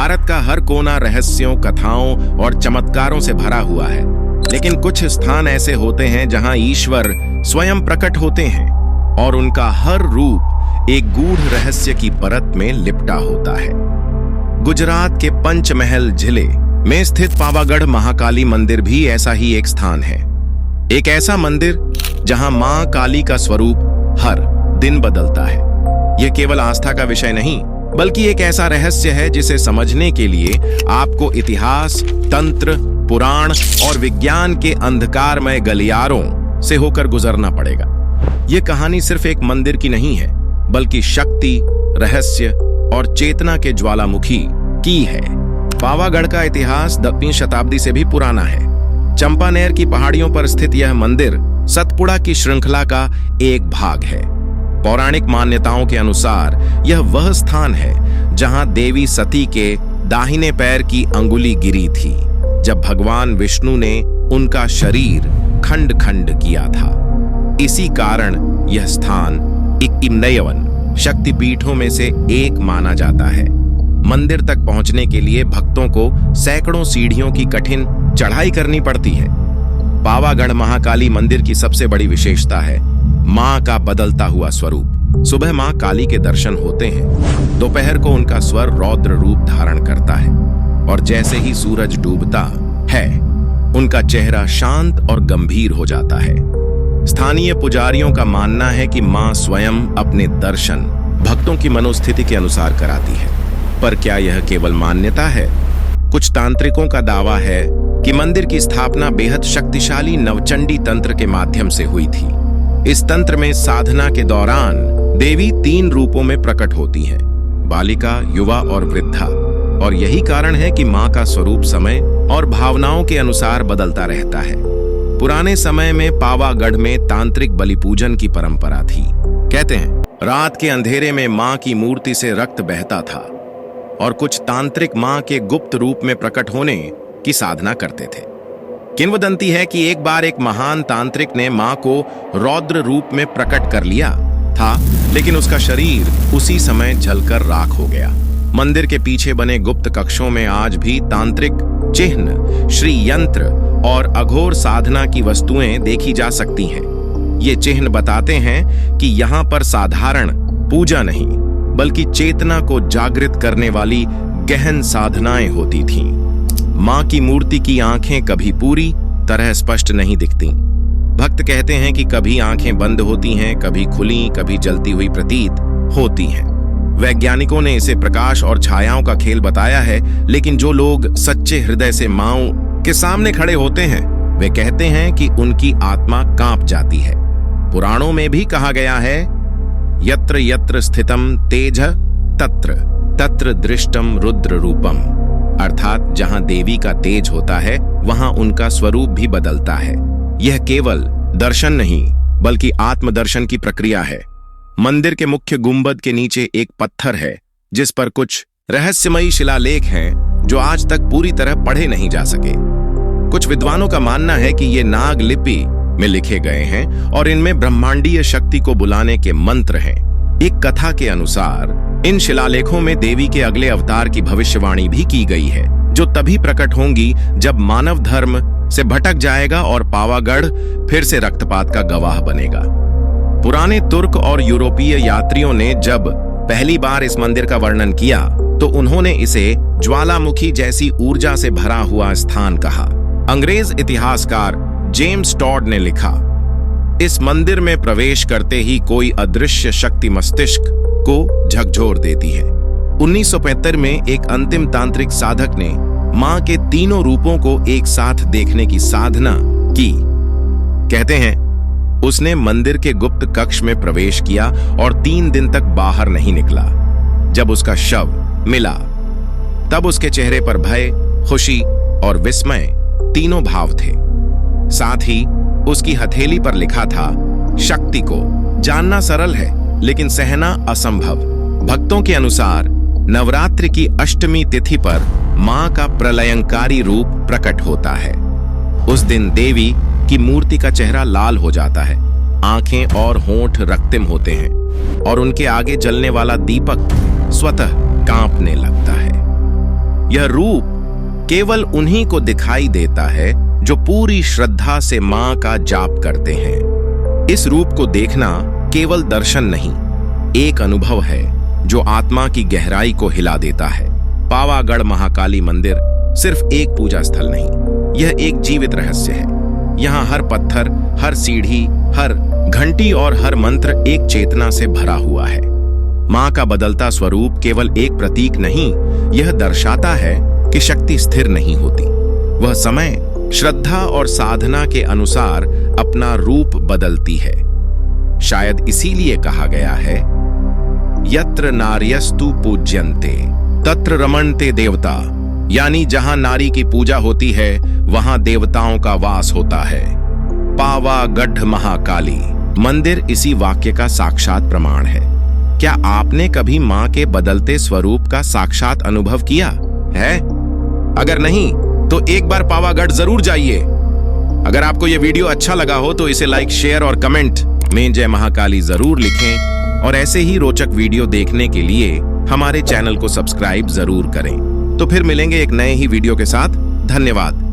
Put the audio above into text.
भारत का हर कोना रहस्यों, कथाओं और चमत्कारों से भरा हुआ है। लेकिन कुछ स्थान ऐसे होते हैं जहां ईश्वर स्वयं प्रकट होते हैं और उनका हर रूप एक गूढ़ रहस्य की परत में लिपटा होता है। गुजरात के पंचमहल जिले में स्थित पावागढ़ महाकाली मंदिर भी ऐसा ही एक स्थान है। एक ऐसा मंदिर जहां मां काली का स्वरूप हर दिन बदलता है। यह केवल आस्था का विषय नहीं, बल्कि एक ऐसा रहस्य है जिसे समझने के लिए आपको इतिहास, तंत्र, पुराण और विज्ञान के अंधकारमय गलियारों से होकर गुजरना पड़ेगा। यह कहानी सिर्फ एक मंदिर की नहीं है, बल्कि शक्ति, रहस्य और चेतना के ज्वालामुखी की है। पावागढ़ का इतिहास 10वीं शताब्दी से भी पुराना है। चंपानेर की पहाड़ियों पर स्थित यह मंदिर सतपुड़ा की श्रृंखला का एक भाग है। पौराणिक मान्यताओं के अनुसार यह वह स्थान है जहां देवी सती के दाहिने पैर की अंगुली गिरी थी जब भगवान विष्णु ने उनका शरीर खंड खंड किया था। इसी कारण यह स्थान 21 शक्तिपीठों में से एक माना जाता है। मंदिर तक पहुंचने के लिए भक्तों को सैकड़ों सीढ़ियों की कठिन चढ़ाई करनी पड़ती है। पावागढ़ महाकाली मंदिर की सबसे बड़ी विशेषता है मां का बदलता हुआ स्वरूप। सुबह मां काली के दर्शन होते हैं, दोपहर को उनका स्वर रौद्र रूप धारण करता है और जैसे ही सूरज डूबता है उनका चेहरा शांत और गंभीर हो जाता है। स्थानीय पुजारियों का मानना है कि मां स्वयं अपने दर्शन भक्तों की मनोस्थिति के अनुसार कराती है। पर क्या यह केवल मान्यता है? कुछ तांत्रिकों का दावा है कि मंदिर की स्थापना बेहद शक्तिशाली नवचंडी तंत्र के माध्यम से हुई थी। इस तंत्र में साधना के दौरान देवी 3 रूपों में प्रकट होती हैं, बालिका, युवा और वृद्धा, और यही कारण है कि मां का स्वरूप समय और भावनाओं के अनुसार बदलता रहता है। पुराने समय में पावागढ़ में तांत्रिक बलि पूजन की परंपरा थी। कहते हैं रात के अंधेरे में मां की मूर्ति से रक्त बहता था और कुछ तांत्रिक मां के गुप्त रूप में प्रकट होने की साधना करते थे। किंवदंती है कि एक बार एक महान तांत्रिक ने मां को रौद्र रूप में प्रकट कर लिया था, लेकिन उसका शरीर उसी समय जलकर राख हो गया। मंदिर के पीछे बने गुप्त कक्षों में आज भी तांत्रिक चिन्ह, श्री यंत्र और अघोर साधना की वस्तुएं देखी जा सकती हैं। ये चिन्ह बताते हैं कि यहाँ पर साधारण पूजा नहीं, बल्कि चेतना को जागृत करने वाली गहन साधनाएं होती थीं। मां की मूर्ति की आंखें कभी पूरी तरह स्पष्ट नहीं दिखती। भक्त कहते हैं कि कभी आंखें बंद होती हैं, कभी खुली, कभी जलती हुई प्रतीत होती हैं। वैज्ञानिकों ने इसे प्रकाश और छायाओं का खेल बताया है, लेकिन जो लोग सच्चे हृदय से मां के सामने खड़े होते हैं वे कहते हैं कि उनकी आत्मा कांप जाती है। पुराणों में भी कहा गया है यत्र यत्र स्थितम तेज तत्र तत्र दृष्टम रुद्र रूपम, अर्थात जहां देवी का तेज होता है वहां उनका स्वरूप भी बदलता है। यह केवल दर्शन नहीं, बल्कि आत्मदर्शन की प्रक्रिया है। मंदिर के मुख्य गुंबद के नीचे एक पत्थर है जिस पर कुछ रहस्यमयी शिलालेख हैं जो आज तक पूरी तरह पढ़े नहीं जा सके। कुछ विद्वानों का मानना है कि ये नाग लिपि में लिखे गए हैं और इनमें ब्रह्मांडीय शक्ति को बुलाने के मंत्र हैं। एक कथा के अनुसार इन शिलालेखों में देवी के अगले अवतार की भविष्यवाणी भी की गई है, जो तभी प्रकट होंगी जब मानव धर्म से भटक जाएगा और पावागढ़ फिर से रक्तपात का गवाह बनेगा। पुराने तुर्क और यूरोपीय यात्रियों ने जब पहली बार इस मंदिर का वर्णन किया तो उन्होंने इसे ज्वालामुखी जैसी ऊर्जा से भरा हुआ स्थान कहा। अंग्रेज इतिहासकार जेम्स टॉड ने लिखा, इस मंदिर में प्रवेश करते ही कोई अदृश्य शक्ति मस्तिष्क को झकझोर देती है। 1975 में एक अंतिम तांत्रिक साधक ने मां के तीनों रूपों को एक साथ देखने की साधना की। कहते हैं उसने मंदिर के गुप्त कक्ष में प्रवेश किया और 3 दिन तक बाहर नहीं निकला। जब उसका शव मिला तब उसके चेहरे पर भय, खुशी और विस्मय तीनों भाव थे। साथ ही उसकी हथेली पर लिखा था, शक्ति को जानना सरल है लेकिन सहना असंभव। भक्तों के अनुसार नवरात्रि की अष्टमी तिथि पर मां का प्रलयंकारी रूप प्रकट होता है। उस दिन देवी की मूर्ति का चेहरा लाल हो जाता है, आंखें और होंठ रक्तिम होते हैं और उनके आगे जलने वाला दीपक स्वतः कांपने लगता है। यह रूप केवल उन्हीं को दिखाई देता है जो पूरी श्रद्धा से मां का जाप करते हैं। इस रूप को देखना केवल दर्शन नहीं, एक अनुभव है जो आत्मा की गहराई को हिला देता है। पावागढ़ महाकाली मंदिर सिर्फ एक पूजा स्थल नहीं, यह एक जीवित रहस्य है। यहाँ हर पत्थर, हर सीढ़ी, हर घंटी और हर मंत्र एक चेतना से भरा हुआ है। मां का बदलता स्वरूप केवल एक प्रतीक नहीं, यह दर्शाता है कि शक्ति स्थिर नहीं होती। वह समय, श्रद्धा और साधना के अनुसार अपना रूप बदलती है। शायद इसीलिए कहा गया है, यत्र नार्यस्तु पूज्यन्ते तत्र रमन्ते देवता, यानी जहां नारी की पूजा होती है वहां देवताओं का वास होता है। पावागढ़ महाकाली मंदिर इसी वाक्य का साक्षात प्रमाण है। क्या आपने कभी मां के बदलते स्वरूप का साक्षात अनुभव किया है? अगर नहीं तो एक बार पावागढ़ जरूर जाइए। अगर आपको यह वीडियो अच्छा लगा हो तो इसे लाइक, शेयर और कमेंट में जय महाकाली जरूर लिखें और ऐसे ही रोचक वीडियो देखने के लिए हमारे चैनल को सब्सक्राइब जरूर करें। तो फिर मिलेंगे एक नए ही वीडियो के साथ। धन्यवाद।